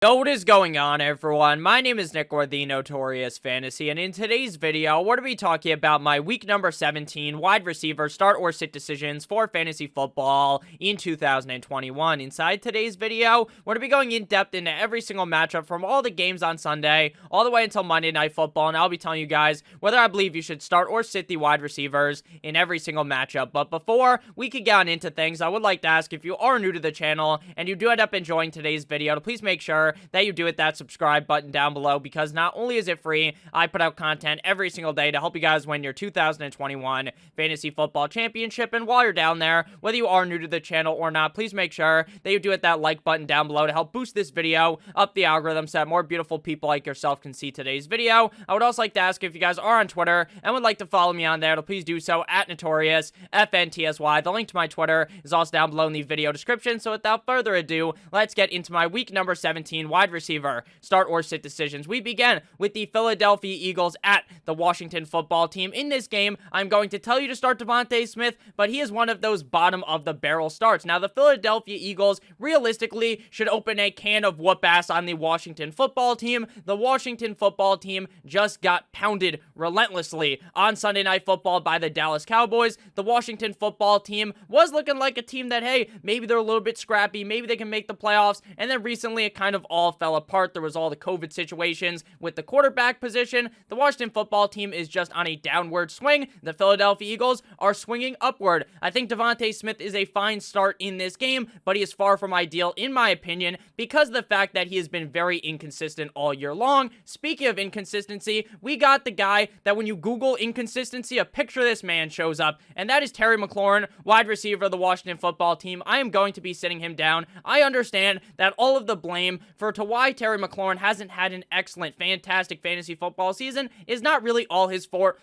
Yo, what is going on, everyone? My name is Nick, or the Notorious Fantasy, and in today's video, we're going to be talking about my week number 17 wide receiver start or sit decisions for fantasy football in 2021. Inside today's video, we're going to be going in depth into every single matchup from all the games on Sunday all the way until Monday Night Football, and I'll be telling you guys whether I believe you should start or sit the wide receivers in every single matchup. But before we could get on into things, I would like to ask if you are new to the channel and you do end up enjoying today's video, to please make sure that you do hit that subscribe button down below, because not only is it free, I put out content every single day to help you guys win your 2021 Fantasy Football Championship. And while you're down there, whether you are new to the channel or not, please make sure that you do hit that like button down below to help boost this video up the algorithm so that more beautiful people like yourself can see today's video. I would also like to ask if you guys are on Twitter and would like to follow me on there, to please do so at Notorious FNTSY. The link to my Twitter is also down below in the video description. So without further ado, let's get into my week number 17 wide receiver start or sit decisions. We begin with the Philadelphia Eagles at the Washington Football Team. In this game, I'm going to tell you to start Devontae Smith, but he is one of those bottom of the barrel starts. Now, the Philadelphia Eagles realistically should open a can of whoop ass on the Washington Football Team. The Washington Football Team just got pounded relentlessly on Sunday Night Football by the Dallas Cowboys. The Washington Football Team was looking like a team that, hey, maybe they're a little bit scrappy, maybe they can make the playoffs, and then recently it kind of all fell apart. There was all the COVID situations with the quarterback position. The Washington Football Team is just on a downward swing. The Philadelphia Eagles are swinging upward. I think Devontae Smith is a fine start in this game, but he is far from ideal in my opinion because of the fact that he has been very inconsistent all year long. Speaking of inconsistency, we got the guy that when you Google inconsistency, a picture of this man shows up, and that is Terry McLaurin, wide receiver of the Washington Football Team. I am going to be sitting him down. I understand that all of the blame for why Terry McLaurin hasn't had an excellent, fantastic fantasy football season is not really all his fault.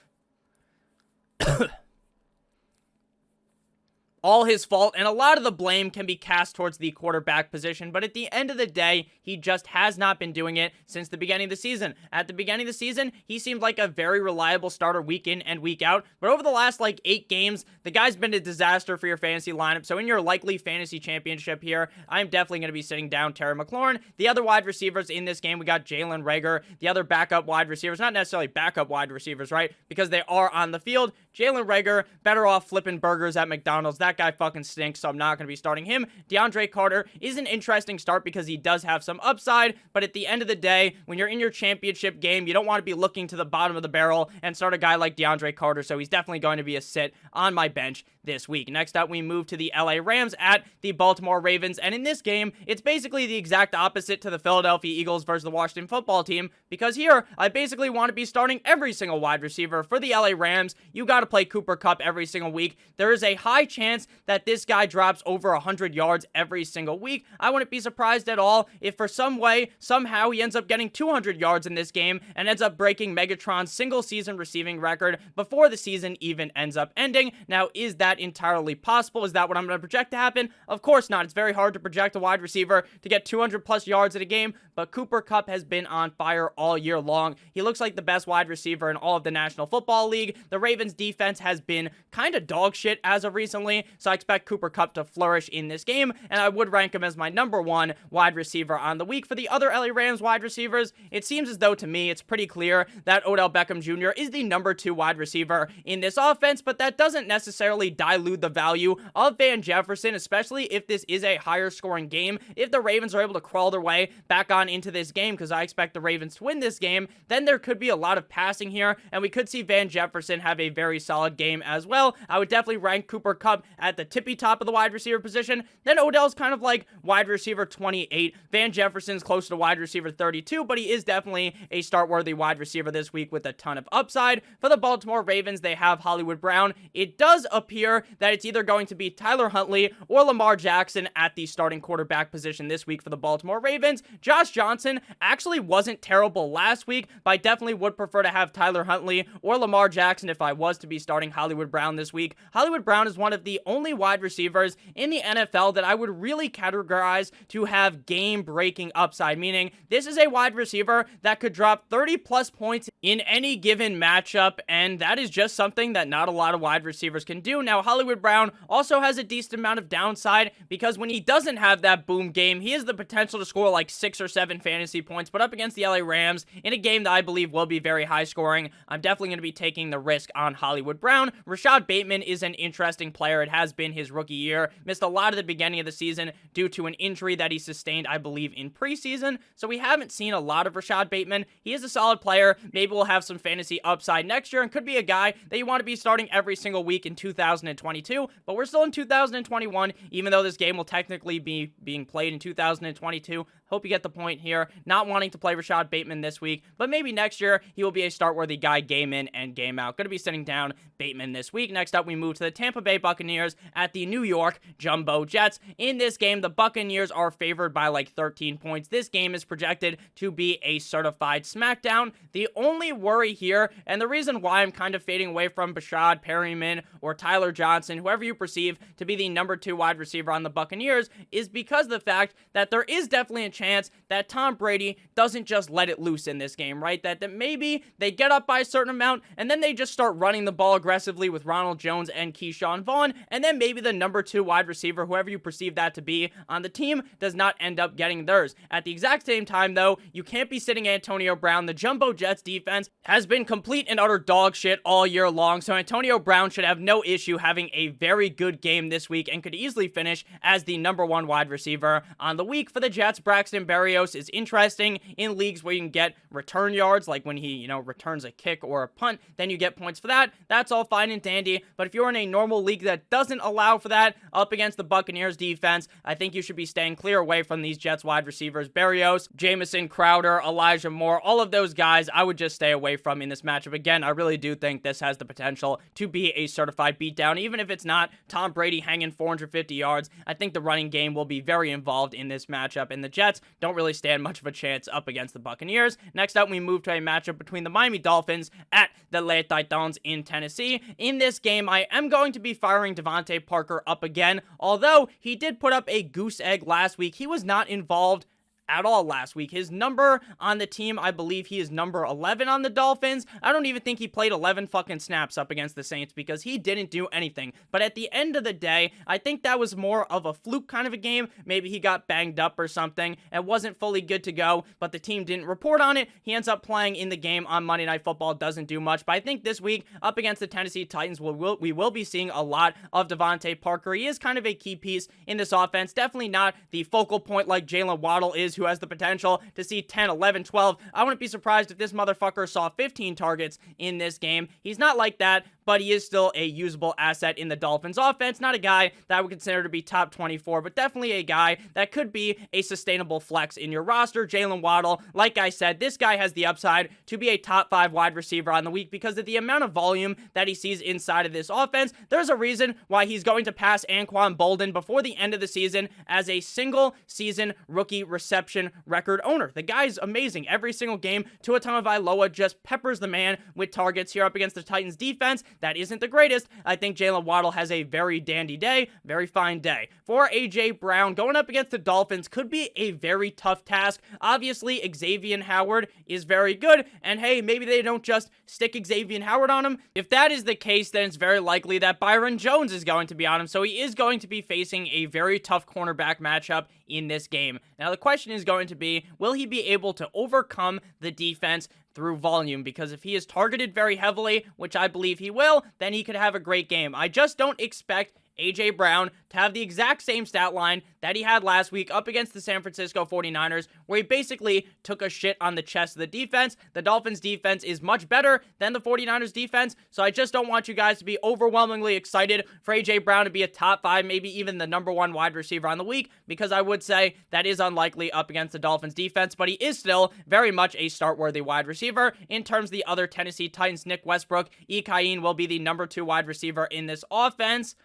All his fault, and a lot of the blame can be cast towards the quarterback position, but at the end of the day, he just has not been doing it since the beginning of the season. At the beginning of the season, he seemed like a very reliable starter week in and week out, but over the last 8 games, the guy's been a disaster for your fantasy lineup. So in your likely fantasy championship here, I'm definitely going to be sitting down Terry McLaurin. The other wide receivers in this game, we got Jalen Reagor, the other backup wide receivers, not necessarily backup wide receivers, right, because they are on the field. Jalen Reagor, better off flipping burgers at McDonald's. That guy fucking stinks, so I'm not going to be starting him. DeAndre Carter is an interesting start because he does have some upside, but at the end of the day, when you're in your championship game, you don't want to be looking to the bottom of the barrel and start a guy like DeAndre Carter, so he's definitely going to be a sit on my bench this week. Next up, we move to the LA Rams at the Baltimore Ravens, and in this game, it's basically the exact opposite to the Philadelphia Eagles versus the Washington Football Team, because here, I basically want to be starting every single wide receiver for the LA Rams. You got to play Cooper Kupp every single week. There is a high chance that this guy drops over 100 yards every single week. I wouldn't be surprised at all if for some way, somehow, he ends up getting 200 yards in this game and ends up breaking Megatron's single season receiving record before the season even ends up ending. Now, is that entirely possible? Is that what I'm going to project to happen? Of course not. It's very hard to project a wide receiver to get 200 plus yards in a game, but Cooper Kupp has been on fire all year long. He looks like the best wide receiver in all of the National Football League. The Ravens defense has been kind of dog shit as of recently, so I expect Cooper Kupp to flourish in this game, and I would rank him as my number 1 wide receiver on the week. For the other LA Rams wide receivers, it seems as though to me it's pretty clear that Odell Beckham Jr. is the number 2 wide receiver in this offense, but that doesn't necessarily dilute the value of Van Jefferson, especially if this is a higher scoring game. If the Ravens are able to crawl their way back on into this game, because I expect the Ravens to win this game, then there could be a lot of passing here, and we could see Van Jefferson have a very solid game as well. I would definitely rank Cooper Kupp at the tippy top of the wide receiver position. Then Odell's kind of like wide receiver 28. Van Jefferson's close to wide receiver 32, but he is definitely a start-worthy wide receiver this week with a ton of upside. For the Baltimore Ravens, they have Hollywood Brown. It does appear that it's either going to be Tyler Huntley or Lamar Jackson at the starting quarterback position this week for the Baltimore Ravens. Josh Johnson actually wasn't terrible last week, but I definitely would prefer to have Tyler Huntley or Lamar Jackson if I was to to be starting Hollywood Brown this week. Hollywood Brown is one of the only wide receivers in the NFL that I would really categorize to have game-breaking upside, meaning this is a wide receiver that could drop 30-plus points in any given matchup, and that is just something that not a lot of wide receivers can do. Now, Hollywood Brown also has a decent amount of downside because when he doesn't have that boom game, he has the potential to score like 6 or 7 fantasy points, but up against the LA Rams in a game that I believe will be very high scoring, I'm definitely going to be taking the risk on Hollywood Brown. Rashad Bateman is an interesting player. It has been his rookie year. Missed a lot of the beginning of the season due to an injury that he sustained, I believe, in preseason, so we haven't seen a lot of Rashad Bateman. He is a solid player. Maybe we'll have some fantasy upside next year and could be a guy that you want to be starting every single week in 2022, but we're still in 2021, even though this game will technically be being played in 2022. Hope you get the point here. Not wanting to play Rashad Bateman this week, but maybe next year he will be a start-worthy guy game in and game out. Going to be sitting down Bateman this week. Next up, we move to the Tampa Bay Buccaneers at the New York Jumbo Jets. In this game, the Buccaneers are favored by like 13 points. This game is projected to be a certified smackdown. The only worry here, and the reason why I'm kind of fading away from Bashad Perryman or Tyler Johnson, whoever you perceive to be the number 2 wide receiver on the Buccaneers, is because of the fact that there is definitely a chance that Tom Brady doesn't just let it loose in this game, right? That maybe they get up by a certain amount and then they just start running the ball aggressively with Ronald Jones and Keyshawn Vaughn, and then maybe the number 2 wide receiver, whoever you perceive that to be on the team, does not end up getting theirs. At the exact same time, though, you can't be sitting Antonio Brown. The Jumbo Jets defense has been complete and utter dog shit all year long, so Antonio Brown should have no issue having a very good game this week and could easily finish as the number 1 wide receiver on the week for the Jets. Braxton Berrios is interesting in leagues where you can get return yards, like when he, returns a kick or a punt, then you get points for that. That's all fine and dandy, but if you're in a normal league that doesn't allow for that up against the Buccaneers defense, I think you should be staying clear away from these Jets wide receivers. Berrios, Jamison Crowder, Elijah Moore, all of those guys I would just stay away from in this matchup. Again, I really do think this has the potential to be a certified beatdown. Even if it's not Tom Brady hanging 450 yards, I think the running game will be very involved in this matchup, and the Jets don't really stand much of a chance up against the Buccaneers. Next up, we move to a matchup between the Miami Dolphins at the Les Titans in Tennessee. In this game, I am going to be firing Devontae Parker up again, although he did put up a goose egg last week. He was not involved at all last week. His number on the team, I believe he is number 11 on the Dolphins. I don't even think he played 11 fucking snaps up against the Saints because he didn't do anything. But at the end of the day, I think that was more of a fluke kind of a game. Maybe he got banged up or something and wasn't fully good to go, but the team didn't report on it. He ends up playing in the game on Monday Night Football, doesn't do much. But I think this week, up against the Tennessee Titans, we will be seeing a lot of Devontae Parker. He is kind of a key piece in this offense. Definitely not the focal point like Jalen Waddle is, who has the potential to see 10, 11, 12. I wouldn't be surprised if this motherfucker saw 15 targets in this game. He's not like that, but he is still a usable asset in the Dolphins offense. Not a guy that I would consider to be top 24, but definitely a guy that could be a sustainable flex in your roster. Jalen Waddle, like I said, this guy has the upside to be a top 5 wide receiver on the week because of the amount of volume that he sees inside of this offense. There's a reason why he's going to pass Anquan Bolden before the end of the season as a single season rookie reception record owner. The guy's amazing. Every single game, Tua Tagovailoa just peppers the man with targets here up against the Titans defense. That isn't the greatest. I think Jalen Waddle has a very dandy day, very fine day. For A.J. Brown, going up against the Dolphins could be a very tough task. Obviously, Xavier Howard is very good, and hey, maybe they don't just stick Xavier Howard on him. If that is the case, then it's very likely that Byron Jones is going to be on him, so he is going to be facing a very tough cornerback matchup in this game. Now, the question is going to be, will he be able to overcome the defense through volume? Because if he is targeted very heavily, which I believe he will, then he could have a great game. I just don't expect A.J. Brown to have the exact same stat line that he had last week up against the San Francisco 49ers, where he basically took a shit on the chest of the defense. The Dolphins defense is much better than the 49ers defense, so I just don't want you guys to be overwhelmingly excited for A.J. Brown to be a top 5, maybe even the number 1 wide receiver on the week, because I would say that is unlikely up against the Dolphins defense, but he is still very much a start-worthy wide receiver. In terms of the other Tennessee Titans, Nick Westbrook, Ikayin will be the number 2 wide receiver in this offense.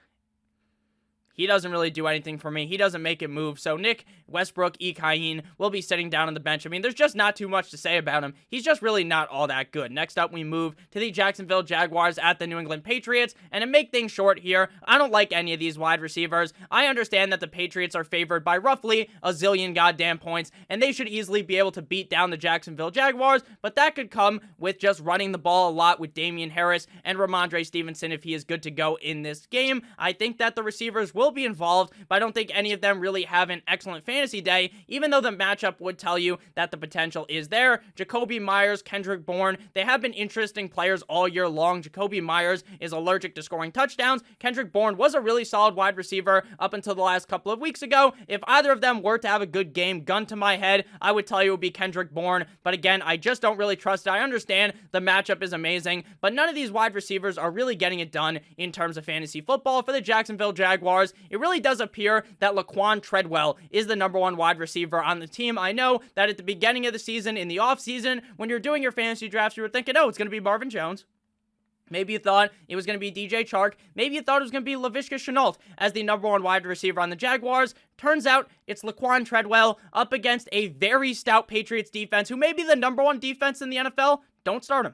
he doesn't really do anything for me. He doesn't make it move. So Nick Westbrook-Ikhine will be sitting down on the bench. I mean, there's just not too much to say about him. He's just really not all that good. Next up, we move to the Jacksonville Jaguars at the New England Patriots. And to make things short here, I don't like any of these wide receivers. I understand that the Patriots are favored by roughly a zillion goddamn points, and they should easily be able to beat down the Jacksonville Jaguars, but that could come with just running the ball a lot with Damian Harris and Ramondre Stevenson if he is good to go in this game. I think that the receivers will be involved, but I don't think any of them really have an excellent fantasy day, even though the matchup would tell you that the potential is there. Jacoby Myers, Kendrick Bourne, they have been interesting players all year long. Jacoby Myers is allergic to scoring touchdowns. Kendrick Bourne was a really solid wide receiver up until the last couple of weeks ago. If either of them were to have a good game, gun to my head, I would tell you it would be Kendrick Bourne, but again, I just don't really trust it. I understand the matchup is amazing, but none of these wide receivers are really getting it done in terms of fantasy football for the Jacksonville Jaguars. It really does appear that Laquan Treadwell is the number one wide receiver on the team. I know that at the beginning of the season, in the offseason, when you're doing your fantasy drafts, you were thinking, oh, it's going to be Marvin Jones. Maybe you thought it was going to be DJ Chark. Maybe you thought it was going to be Laviska Shenault as the number one wide receiver on the Jaguars. Turns out it's Laquan Treadwell up against a very stout Patriots defense, who may be the number one defense in the NFL. Don't start him.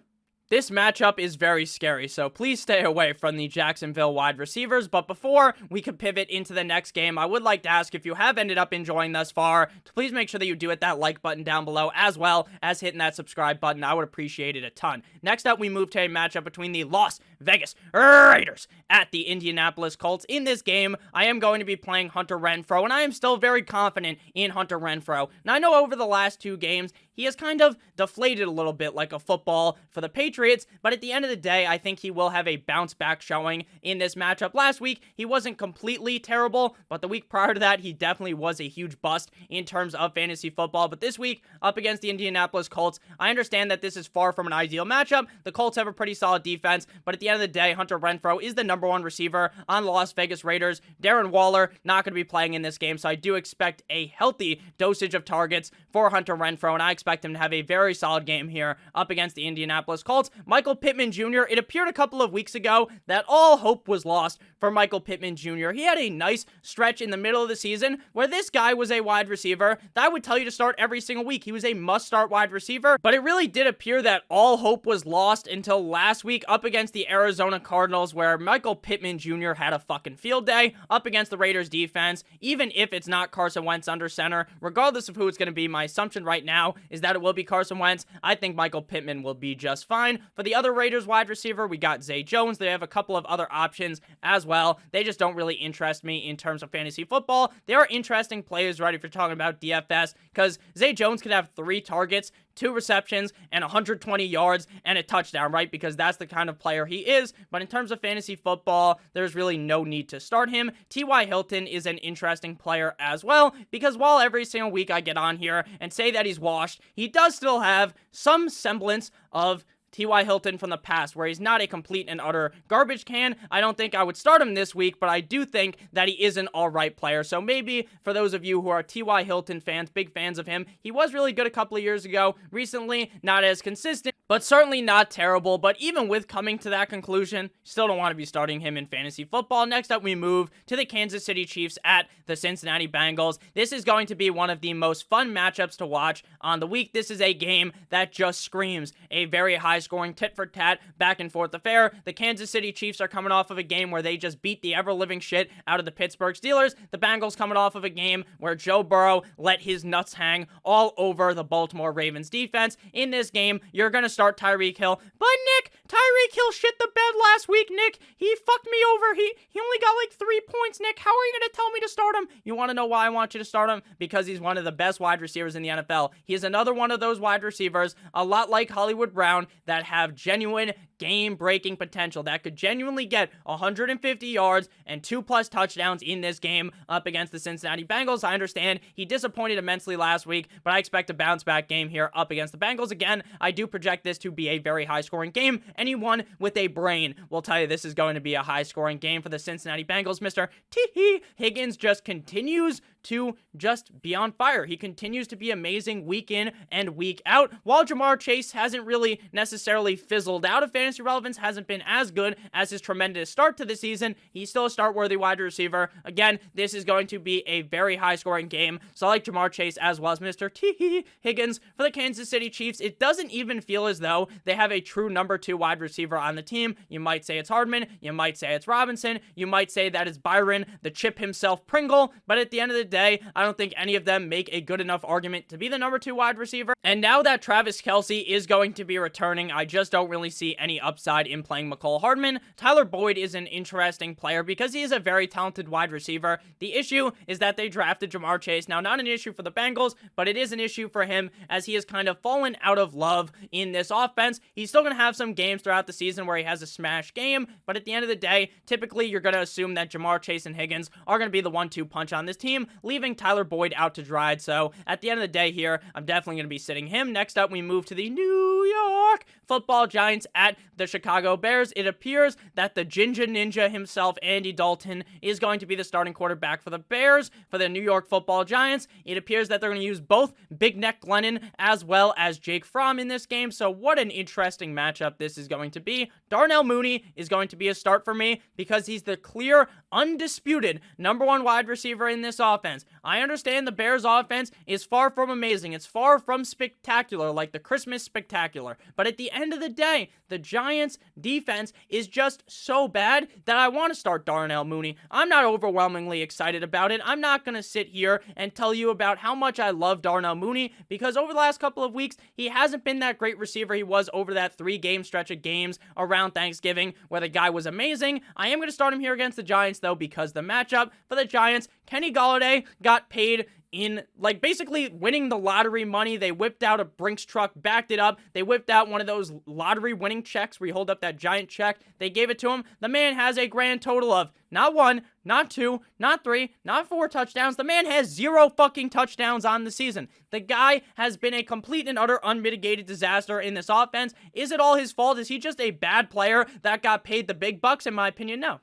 This matchup is very scary, so please stay away from the Jacksonville wide receivers. But before we can pivot into the next game, I would like to ask if you have ended up enjoying thus far, to please make sure that you do hit that like button down below, as well as hitting that subscribe button. I would appreciate it a ton. Next up, we move to a matchup between the Las Vegas Raiders at the Indianapolis Colts. In this game, I am going to be playing Hunter Renfrow, and I am still very confident in Hunter Renfrow. Now, I know over the last two games, he has kind of deflated a little bit like a football for the Patriots, but at the end of the day, I think he will have a bounce-back showing in this matchup. Last week, he wasn't completely terrible, but the week prior to that, he definitely was a huge bust in terms of fantasy football. But this week, up against the Indianapolis Colts, I understand that this is far from an ideal matchup. The Colts have a pretty solid defense, but at the end of the day, Hunter Renfrow is the number one receiver on the Las Vegas Raiders. Darren Waller not going to be playing in this game, so I do expect a healthy dosage of targets for Hunter Renfrow, and I expect him to have a very solid game here up against the Indianapolis Colts. Michael Pittman Jr., it appeared a couple of weeks ago that all hope was lost for Michael Pittman Jr. He had a nice stretch in the middle of the season where this guy was a wide receiver that I would tell you to start every single week. He was a must-start wide receiver, but it really did appear that all hope was lost until last week up against the Arizona Cardinals, where Michael Pittman Jr. had a fucking field day up against the Raiders defense. Even if it's not Carson Wentz under center, regardless of who it's going to be, my assumption right now is that it will be Carson Wentz. I think Michael Pittman will be just fine. For the other Raiders wide receiver, we got Zay Jones. They have a couple of other options as well. They just don't really interest me in terms of fantasy football. They are interesting players, right, if you're talking about DFS, because Zay Jones could have 3 targets, 2 receptions, and 120 yards and a touchdown, right? Because that's the kind of player he is. But in terms of fantasy football, there's really no need to start him. T.Y. Hilton is an interesting player as well, because while every single week I get on here and say that he's washed, he does still have some semblance of T.Y. Hilton from the past, where he's not a complete and utter garbage can. I don't think I would start him this week, but I do think that he is an alright player. So maybe for those of you who are T.Y. Hilton fans, big fans of him, he was really good a couple of years ago. Recently, not as consistent, but certainly not terrible. But even with coming to that conclusion, still don't want to be starting him in fantasy football. Next up, we move to the Kansas City Chiefs at the Cincinnati Bengals. This is going to be one of the most fun matchups to watch on the week. This is a game that just screams a very high-scoring tit-for-tat, back-and-forth affair. The Kansas City Chiefs are coming off of a game where they just beat the ever-living shit out of the Pittsburgh Steelers. The Bengals coming off of a game where Joe Burrow let his nuts hang all over the Baltimore Ravens defense. In this game, you're going to start Tyreek Hill. But Nick, Tyreek Hill shit the bed last week, Nick. He fucked me over. He only got like 3 points, Nick. How are you going to tell me to start him? You want to know why I want you to start him? Because he's one of the best wide receivers in the NFL. He is another one of those wide receivers, a lot like Hollywood Brown, that have genuine game-breaking potential, that could genuinely get 150 yards and 2+ touchdowns in this game up against the Cincinnati Bengals. I understand he disappointed immensely last week, but I expect a bounce-back game here up against the Bengals. Again, I do project this to be a very high-scoring game. Any one anyone with a brain will tell you this is going to be a high-scoring game for the Cincinnati Bengals. Mr. T. Higgins just continues to just be on fire. He continues to be amazing week in and week out, while Ja'Marr Chase hasn't really necessarily fizzled out of fantasy relevance, hasn't been as good as his tremendous start to the season. He's still a start-worthy wide receiver. Again, this is going to be a very high-scoring game, so I like Ja'Marr Chase as well as Mr. T. Higgins for the Kansas City Chiefs. It doesn't even feel as though they have a true number 2 wide receiver on the team. You might say it's Hardman, you might say it's Robinson, you might say that it's Byron, the chip himself, Pringle, but at the end of the day, I don't think any of them make a good enough argument to be the number 2 wide receiver. And now that Travis Kelce is going to be returning, I just don't really see any upside in playing Mecole Hardman. Tyler Boyd is an interesting player because he is a very talented wide receiver. The issue is that they drafted Ja'Marr Chase. Now, not an issue for the Bengals, but it is an issue for him as he has kind of fallen out of love in this offense. He's still going to have some games throughout the season where he has a smash game, but at the end of the day, typically you're going to assume that Ja'Marr Chase and Higgins are going to be the 1-2 punch on this team, leaving Tyler Boyd out to dry. So at the end of the day here, I'm definitely going to be sitting him. Next up, we move to the New York Football Giants at the Chicago Bears. It appears that the Ginger Ninja himself, Andy Dalton, is going to be the starting quarterback for the Bears. For the New York Football Giants, it appears that they're going to use both Big Neck Glennon as well as Jake Fromm in this game. So what an interesting matchup this is going to be. Darnell Mooney is going to be a start for me because he's the clear, undisputed number 1 wide receiver in this offense. I understand the Bears offense is far from amazing. It's far from spectacular, like the Christmas Spectacular. But at the end of the day, the Giants defense is just so bad that I want to start Darnell Mooney. I'm not overwhelmingly excited about it. I'm not going to sit here and tell you about how much I love Darnell Mooney because over the last couple of weeks, he hasn't been that great receiver he was over that 3-game stretch of games around Thanksgiving where the guy was amazing. I am going to start him here against the Giants though because the matchup for the Giants, Kenny Golladay got paid in, like, basically winning the lottery money. They whipped out a Brinks truck, backed it up. They whipped out one of those lottery winning checks where you hold up that giant check. They gave it to him. The man has a grand total of not 1, not 2, not 3, not 4 touchdowns. The man has 0 fucking touchdowns on the season. The guy has been a complete and utter unmitigated disaster in this offense. Is it all his fault? Is he just a bad player that got paid the big bucks? In my opinion, no.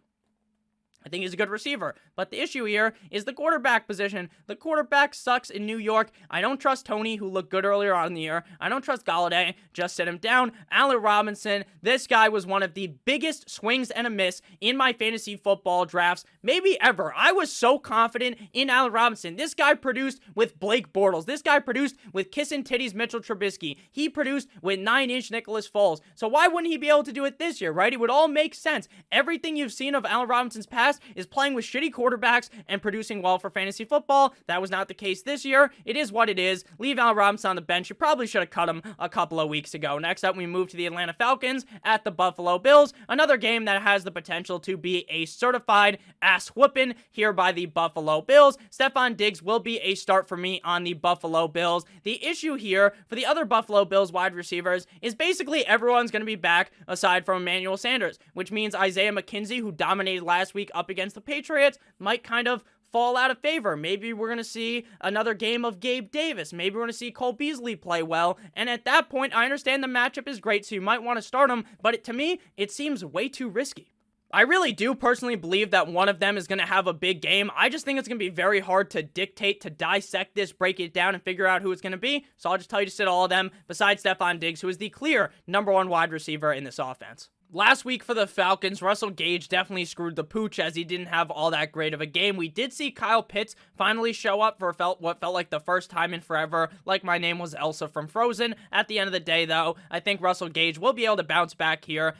I think he's a good receiver, but the issue here is the quarterback position. The quarterback sucks in New York. I don't trust Tony, who looked good earlier on in the year. I don't trust Golladay. Just sit him down. Allen Robinson, this guy was one of the biggest swings and a miss in my fantasy football drafts, maybe ever. I was so confident in Allen Robinson. This guy produced with Blake Bortles. This guy produced with Kissin' Titties Mitchell Trubisky. He produced with 9-inch Nicholas Foles. So why wouldn't he be able to do it this year, right? It would all make sense. Everything you've seen of Allen Robinson's past is playing with shitty quarterbacks and producing well for fantasy football. That was not the case this year. It is what it is. Leave Allen Robinson on the bench. You probably should have cut him a couple of weeks ago. Next up, we move to the Atlanta Falcons at the Buffalo Bills. Another game that has the potential to be a certified ass whooping here by the Buffalo Bills. Stephon Diggs will be a start for me on the Buffalo Bills. The issue here for the other Buffalo Bills wide receivers is basically everyone's going to be back aside from Emmanuel Sanders, which means Isaiah McKenzie, who dominated last week up against the Patriots, might kind of fall out of favor. Maybe we're going to see another game of Gabe Davis. Maybe we're going to see Cole Beasley play well. And at that point, I understand the matchup is great, so you might want to start him. But to me, it seems way too risky. I really do personally believe that one of them is going to have a big game. I just think it's going to be very hard to dictate, to dissect this, break it down, and figure out who it's going to be. So I'll just tell you to sit all of them, besides Stephon Diggs, who is the clear number 1 wide receiver in this offense. Last week for the Falcons, Russell Gage definitely screwed the pooch as he didn't have all that great of a game. We did see Kyle Pitts finally show up for what felt like the first time in forever, like my name was Elsa from Frozen. At the end of the day, though, I think Russell Gage will be able to bounce back here.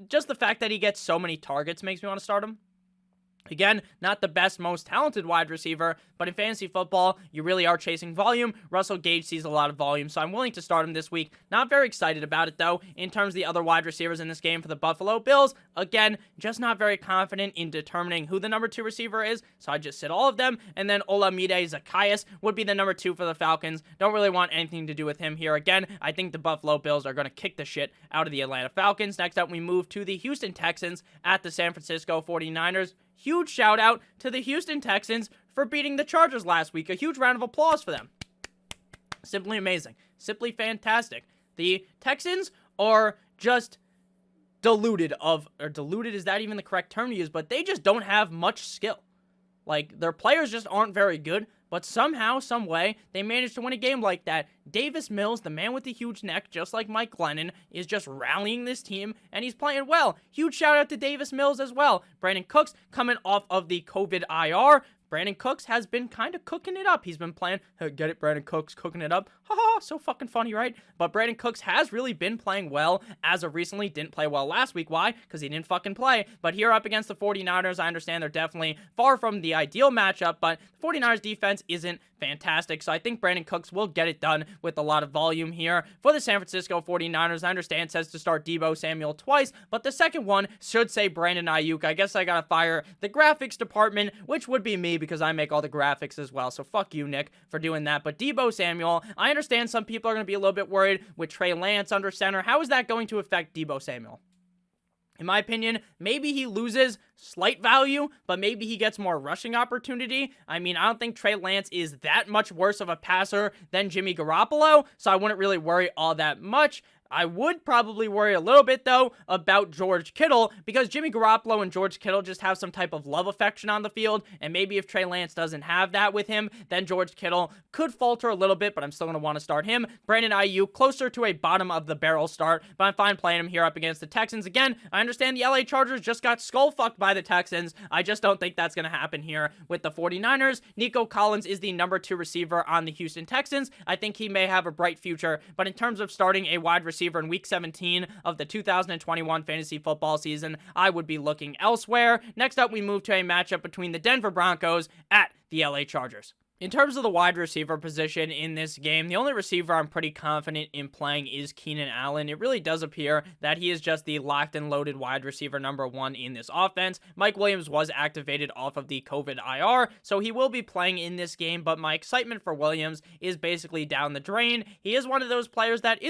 Just the fact that he gets so many targets makes me want to start him. Again, not the best, most talented wide receiver, but in fantasy football, you really are chasing volume. Russell Gage sees a lot of volume, so I'm willing to start him this week. Not very excited about it, though. In terms of the other wide receivers in this game for the Buffalo Bills, again, just not very confident in determining who the number 2 receiver is, so I just sit all of them, and then Olamide Zaccheaus would be the number 2 for the Falcons. Don't really want anything to do with him here. Again, I think the Buffalo Bills are going to kick the shit out of the Atlanta Falcons. Next up, we move to the Houston Texans at the San Francisco 49ers. Huge shout out to the Houston Texans for beating the Chargers last week. A huge round of applause for them. Simply amazing. Simply fantastic. The Texans are just diluted is that even the correct term to use? But they just don't have much skill. Like, their players just aren't very good, but somehow, some way, they managed to win a game like that. Davis Mills, the man with the huge neck, just like Mike Glennon, is just rallying this team, and he's playing well. Huge shout out to Davis Mills as well. Brandon Cooks coming off of the COVID IR. Brandon Cooks has been kind of cooking it up. He's been playing, get it, Brandon Cooks cooking it up. Haha, so fucking funny, right? But Brandon Cooks has really been playing well as of recently. Didn't play well last week. Why? Because he didn't fucking play. But here up against the 49ers, I understand they're definitely far from the ideal matchup, but the 49ers defense isn't fantastic. So I think Brandon Cooks will get it done with a lot of volume here. For the San Francisco 49ers, I understand it says to start Deebo Samuel twice, but the second one should say Brandon Ayuk. I guess I gotta fire the graphics department, which would be me because I make all the graphics as well. So fuck you, Nick, for doing that. But Deebo Samuel, I understand some people are going to be a little bit worried with Trey Lance under center. How is that going to affect Deebo Samuel? In my opinion, maybe he loses slight value, but maybe he gets more rushing opportunity. I mean, I don't think Trey Lance is that much worse of a passer than Jimmy Garoppolo, so I wouldn't really worry all that much. I would probably worry a little bit, though, about George Kittle, because Jimmy Garoppolo and George Kittle just have some type of love affection on the field, and maybe if Trey Lance doesn't have that with him, then George Kittle could falter a little bit, but I'm still going to want to start him. Brandon Ayuk, closer to a bottom-of-the-barrel start, but I'm fine playing him here up against the Texans. Again, I understand the LA Chargers just got skull-fucked by the Texans. I just don't think that's going to happen here with the 49ers. Nico Collins is the number 2 receiver on the Houston Texans. I think he may have a bright future, but in terms of starting a wide receiver in week 17 of the 2021 fantasy football season, I would be looking elsewhere. Next up, we move to a matchup between the Denver Broncos at the LA Chargers. In terms of the wide receiver position in this game, the only receiver I'm pretty confident in playing is Keenan Allen. It really does appear that he is just the locked and loaded wide receiver number 1 in this offense. Mike Williams was activated off of the COVID IR, so he will be playing in this game, but my excitement for Williams is basically down the drain. He is one of those players that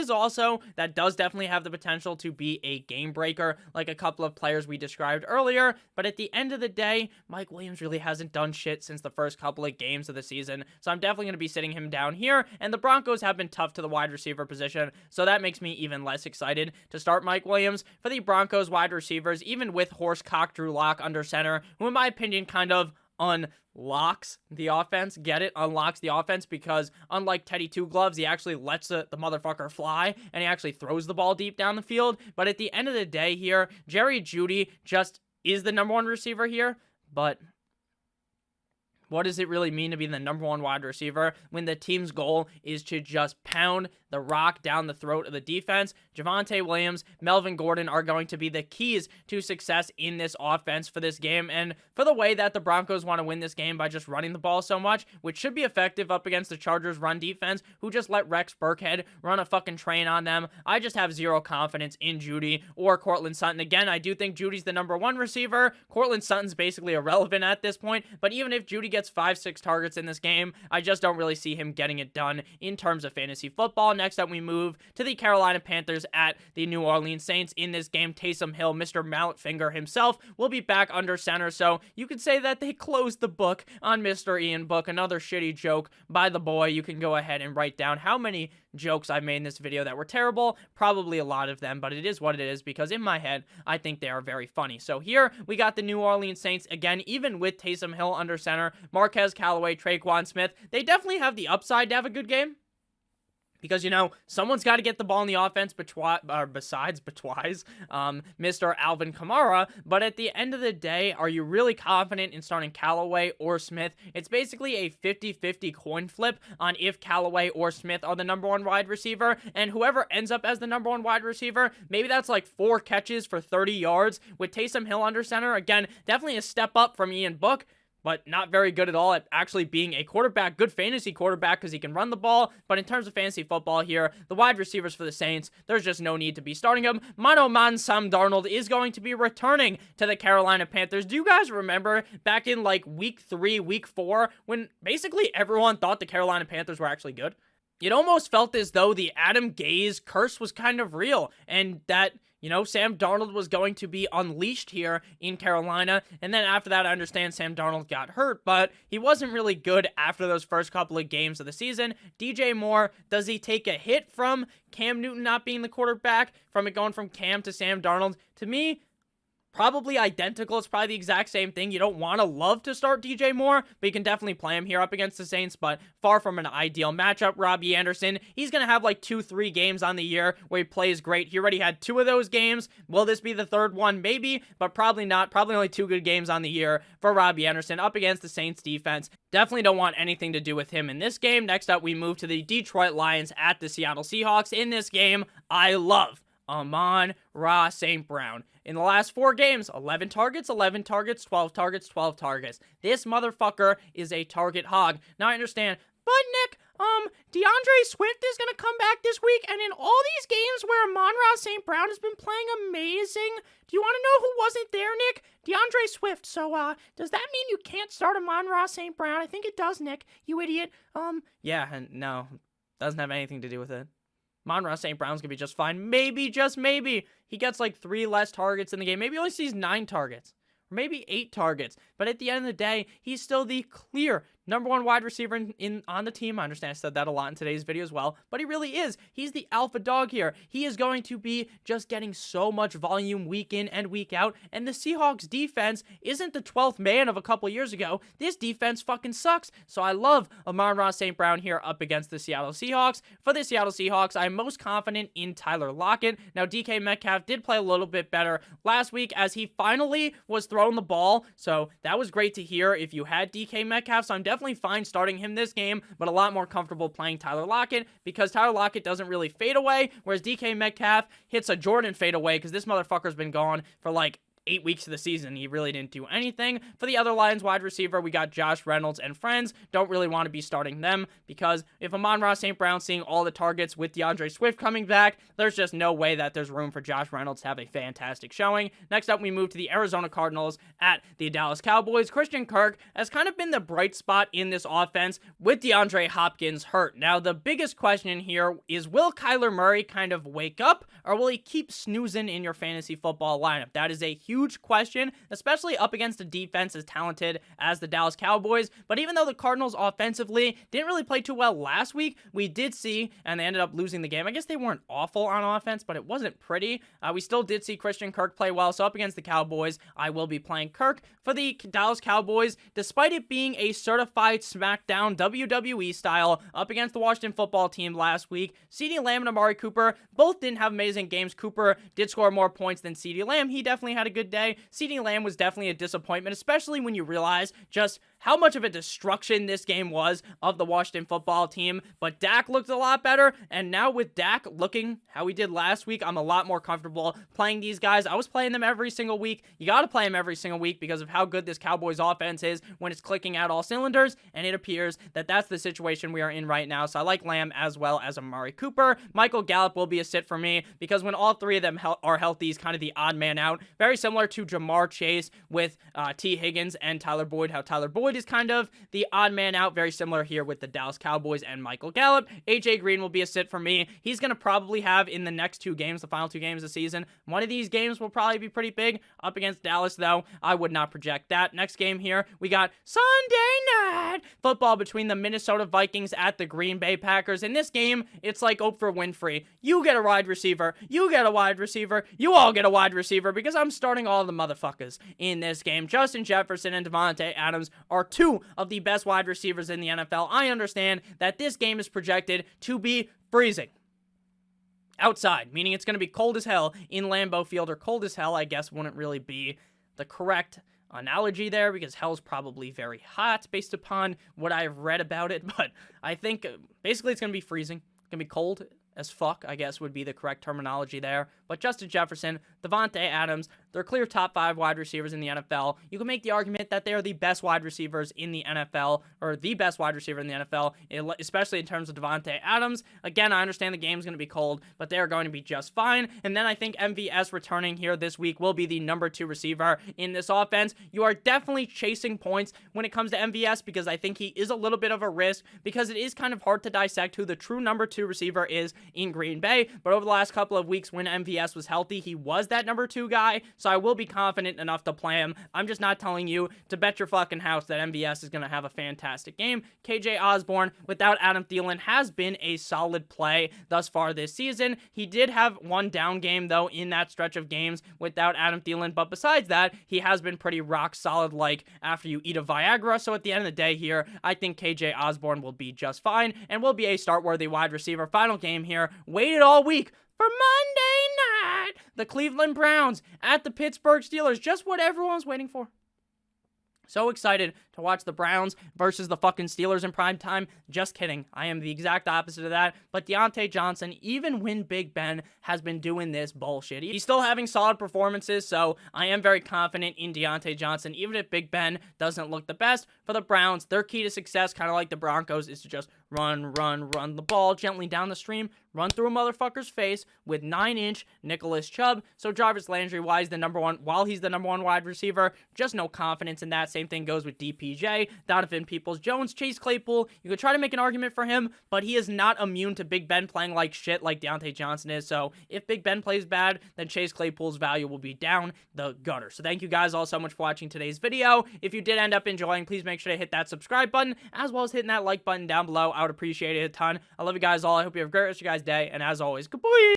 does definitely have the potential to be a game breaker, like a couple of players we described earlier, but at the end of the day, Mike Williams really hasn't done shit since the first couple of games of the season. So I'm definitely going to be sitting him down here, and the Broncos have been tough to the wide receiver position, so that makes me even less excited to start Mike Williams. For the Broncos wide receivers, even with horsecock Drew Lock under center, who in my opinion kind of unlocks the offense, unlocks the offense, because unlike Teddy Two Gloves, he actually lets the motherfucker fly, and he actually throws the ball deep down the field. But at the end of the day here, Jerry Jeudy just is the number 1 receiver here, but what does it really mean to be the number 1 wide receiver when the team's goal is to just pound the rock down the throat of the defense? Javonte Williams, Melvin Gordon are going to be the keys to success in this offense for this game, and for the way that the Broncos want to win this game by just running the ball so much, which should be effective up against the Chargers' run defense, who just let Rex Burkhead run a fucking train on them. I just have zero confidence in Jeudy or Courtland Sutton. Again, I do think Judy's the number 1 receiver. Courtland Sutton's basically irrelevant at this point, but even if Jeudy gets 5-6 targets in this game, I just don't really see him getting it done in terms of fantasy football. Next up, we move to the Carolina Panthers at the New Orleans Saints. In this game, Taysom Hill, Mr. Mallet Finger himself, will be back under center, so you could say that they closed the book on Mr. Ian Book. Another shitty joke by the boy. You can go ahead and write down how many jokes I made in this video that were terrible. Probably a lot of them, but it is what it is, because in my head, I think they are very funny. So here, we got the New Orleans Saints, again, even with Taysom Hill under center, Marquez Callaway, Traquan Smith, they definitely have the upside to have a good game. Because, you know, someone's got to get the ball in the offense besides Mr. Alvin Kamara. But at the end of the day, are you really confident in starting Callaway or Smith? It's basically a 50-50 coin flip on if Callaway or Smith are the number 1 wide receiver. And whoever ends up as the number 1 wide receiver, maybe that's like 4 catches for 30 yards with Taysom Hill under center. Again, definitely a step up from Ian Book, but not very good at all at actually being a quarterback, good fantasy quarterback, because he can run the ball. But in terms of fantasy football here, the wide receivers for the Saints, there's just no need to be starting them. Mano Man Sam Darnold is going to be returning to the Carolina Panthers. Do you guys remember back in like week 3, week 4, when basically everyone thought the Carolina Panthers were actually good? It almost felt as though the Adam Gase curse was kind of real, and that Sam Darnold was going to be unleashed here in Carolina. And then after that, I understand Sam Darnold got hurt, but he wasn't really good after those first couple of games of the season. DJ Moore, does he take a hit from Cam Newton not being the quarterback, from it going from Cam to Sam Darnold? To me, probably identical. It's probably the exact same thing. You don't want to love to start DJ Moore, but you can definitely play him here up against the Saints, but far from an ideal matchup. Robbie Anderson, he's going to have like 2-3 games on the year where he plays great. He already had 2 of those games. Will this be the third one? Maybe, but probably not. Probably only 2 good games on the year for Robbie Anderson up against the Saints defense. Definitely don't want anything to do with him in this game. Next up, we move to the Detroit Lions at the Seattle Seahawks. In this game, I love Amon-Ra St. Brown. In the last 4 games, 11 targets, 11 targets, 12 targets, 12 targets. This motherfucker is a target hog. Now I understand, but Nick, DeAndre Swift is going to come back this week, and in all these games where Amon-Ra St. Brown has been playing amazing, do you want to know who wasn't there, Nick? DeAndre Swift. So, does that mean you can't start Amon-Ra St. Brown? I think it does, Nick, you idiot. Yeah, and no, doesn't have anything to do with it. Amon-Ra St. Brown's gonna be just fine. Maybe, just maybe, he gets like 3 less targets in the game. Maybe he only sees 9 targets. Or maybe 8 targets. But at the end of the day, he's still the clear #1 wide receiver on the team. I understand I said that a lot in today's video as well, but he really is. He's the alpha dog here. He is going to be just getting so much volume week in and week out, and the Seahawks defense isn't the 12th man of a couple years ago. This defense fucking sucks, so I love Amon-Ra St. Brown here up against the Seattle Seahawks. For the Seattle Seahawks, I'm most confident in Tyler Lockett. Now, DK Metcalf did play a little bit better last week as he finally was throwing the ball, so that was great to hear if you had DK Metcalf, so I'm definitely fine starting him this game, but a lot more comfortable playing Tyler Lockett because Tyler Lockett doesn't really fade away, whereas DK Metcalf hits a Jordan fade away because this motherfucker's been gone for like 8 weeks of the season. He really didn't do anything. For the other Lions wide receiver, we got Josh Reynolds and friends. Don't really want to be starting them because if Amon-Ra St. Brown seeing all the targets with DeAndre Swift coming back, there's just no way that there's room for Josh Reynolds to have a fantastic showing. Next up, we move to the Arizona Cardinals at the Dallas Cowboys. Christian Kirk has kind of been the bright spot in this offense with DeAndre Hopkins hurt. Now, the biggest question here is, will Kyler Murray kind of wake up, or will he keep snoozing in your fantasy football lineup? That is a huge question, especially up against a defense as talented as the Dallas Cowboys. But even though the Cardinals offensively didn't really play too well last week, we did see, and they ended up losing the game. I guess they weren't awful on offense, but it wasn't pretty. We still did see Christian Kirk play well, so up against the Cowboys, I will be playing Kirk. For the Dallas Cowboys, despite it being a certified SmackDown WWE style up against the Washington football team last week, CeeDee Lamb and Amari Cooper both didn't have amazing games. Cooper did score more points than CeeDee Lamb. He definitely had a good day. CeeDee Lamb was definitely a disappointment, especially when you realize just how much of a destruction this game was of the Washington football team. But Dak looked a lot better, and now with Dak looking how he did last week, I'm a lot more comfortable playing these guys. I was playing them every single week. You got to play them every single week because of how good this Cowboys offense is when it's clicking out all cylinders, and it appears that that's the situation we are in right now. So I like Lamb as well as Amari Cooper. Michael Gallup will be a sit for me because when all 3 of them are healthy, he's kind of the odd man out. Very similar to Jamar Chase with T. Higgins and Tyler Boyd, how Tyler Boyd is kind of the odd man out. Very similar here with the Dallas Cowboys and Michael Gallup. AJ Green will be a sit for me. He's going to probably have in the next 2 games, the final 2 games of the season, one of these games will probably be pretty big. Up against Dallas, though, I would not project that. Next game here, we got Sunday night football between the Minnesota Vikings at the Green Bay Packers. In this game, it's like Oprah Winfrey. You get a wide receiver, you get a wide receiver, you all get a wide receiver because I'm starting all the motherfuckers in this game. Justin Jefferson and Devontae Adams are 2 of the best wide receivers in the NFL. I understand that this game is projected to be freezing outside, meaning it's going to be cold as hell in Lambeau Field, or cold as hell, I guess, wouldn't really be the correct analogy there because hell's probably very hot based upon what I've read about it, but I think basically it's going to be freezing. It's going to be cold as fuck, I guess would be the correct terminology there. But Justin Jefferson, Devontae Adams, They're clear top 5 wide receivers in the NFL. You can make the argument that they are the best wide receivers in the NFL, or the best wide receiver in the NFL, especially in terms of Devontae Adams. Again, I understand the game's going to be cold, but they are going to be just fine. And then I think MVS returning here this week will be the number 2 receiver in this offense. You are definitely chasing points when it comes to MVS because I think he is a little bit of a risk because it is kind of hard to dissect who the true number 2 receiver is in Green Bay. But over the last couple of weeks when MVS was healthy, he was that number 2 guy. So I will be confident enough to play him. I'm just not telling you to bet your fucking house that MVS is going to have a fantastic game. KJ Osborne without Adam Thielen has been a solid play thus far this season. He did have one down game though in that stretch of games without Adam Thielen, but besides that, he has been pretty rock solid like after you eat a Viagra. So at the end of the day here, I think KJ Osborne will be just fine and will be a start-worthy wide receiver. Final game here, waited all week for Monday night. The Cleveland Browns at the Pittsburgh Steelers, just what everyone's waiting for. So excited to watch the Browns versus the fucking Steelers in prime time. Just kidding. I am the exact opposite of that. But Deontay Johnson, even when Big Ben has been doing this bullshit, he's still having solid performances. So I am very confident in Deontay Johnson, even if Big Ben doesn't look the best. For the Browns, their key to success, kind of like the Broncos, is to just run the ball gently down the stream, run through a motherfucker's face with 9-inch Nicholas Chubb. So Jarvis Landry, while he's the number 1 wide receiver, just no confidence in that. Same thing goes with DPJ, Donovan Peoples-Jones, Chase Claypool. You could try to make an argument for him, but he is not immune to Big Ben playing like shit like Deontay Johnson is. So if Big Ben plays bad, then Chase Claypool's value will be down the gutter. So thank you guys all so much for watching today's video. If you did end up enjoying, please make sure to hit that subscribe button, as well as hitting that like button down below. I would appreciate it a ton. I love you guys all. I hope you have a great rest of your guys' day, and as always, goodbye!